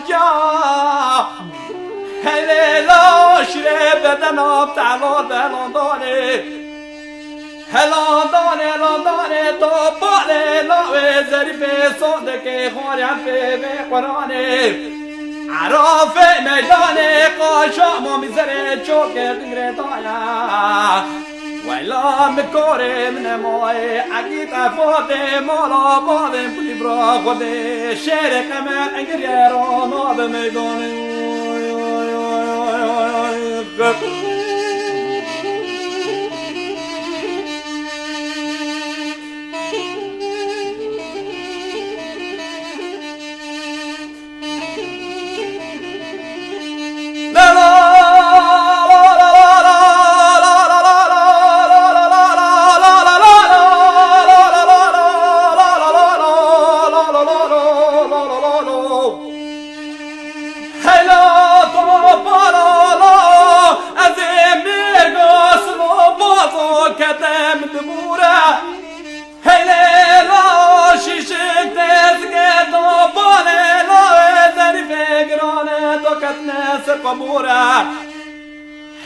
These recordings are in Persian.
جا هلیلا شیره بدن آب تعلال بلاندانه هلاندانه تو باله لاوه ظریف سنده که خوریم به قرآنه عراف میدان قاشا ما میزره چوکه غیره دایا ویلا مکاره من مای اگی تفات مالا بادم پلی برا خوده شیر کمر انگریه را ناب میدان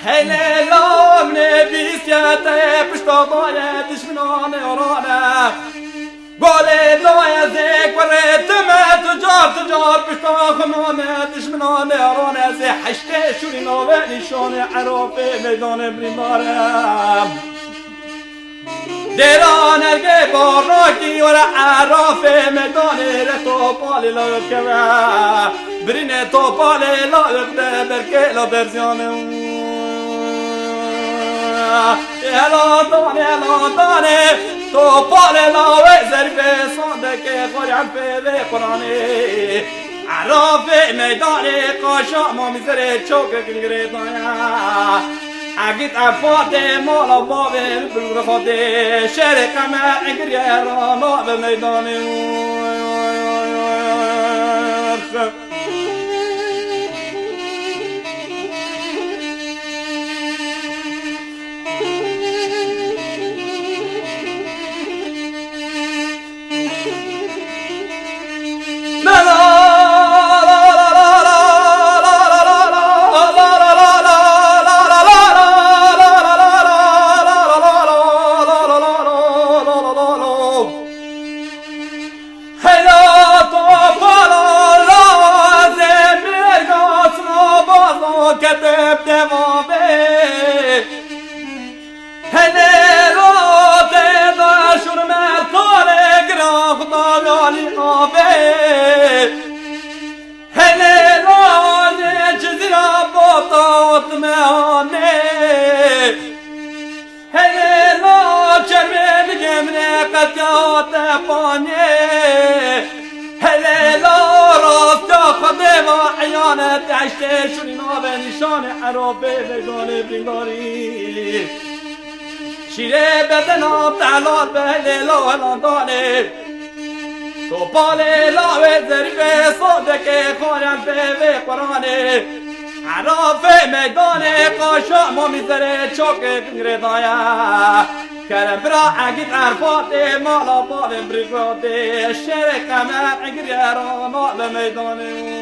هلا من بيسياته بشطاطايا دشمنان ورانا قولي لو يا زيك وريت ما تجار بشطاخنان دشمنان ورانا زي حشتي شوري نواني شوني عروفي ميدان بريمارم دیران ارگه باراکی ور عراف میدان رتو پالی لاغت که برینه تو پالی لاغت در کلا برزیانه هلادانه تو پالی لاغت ظریف سانده که خوریم به قرآنه عراف میدان قاشا ما میزره چوک گنگره دایا اگه افات مالا بابه بلور خوده شهر کمر اگریه را ناب میدانه شیره بدن آب تعلال به لیلا و هلاندانه تو پاله لاوه ظریف ساده که خورم به قرآنه عراف میدان قاشا ما میزره چوک گنگره دایا کرم برا اگید عرفات مالا بابم بریگاده شیر کمر اگریه را نال میدانه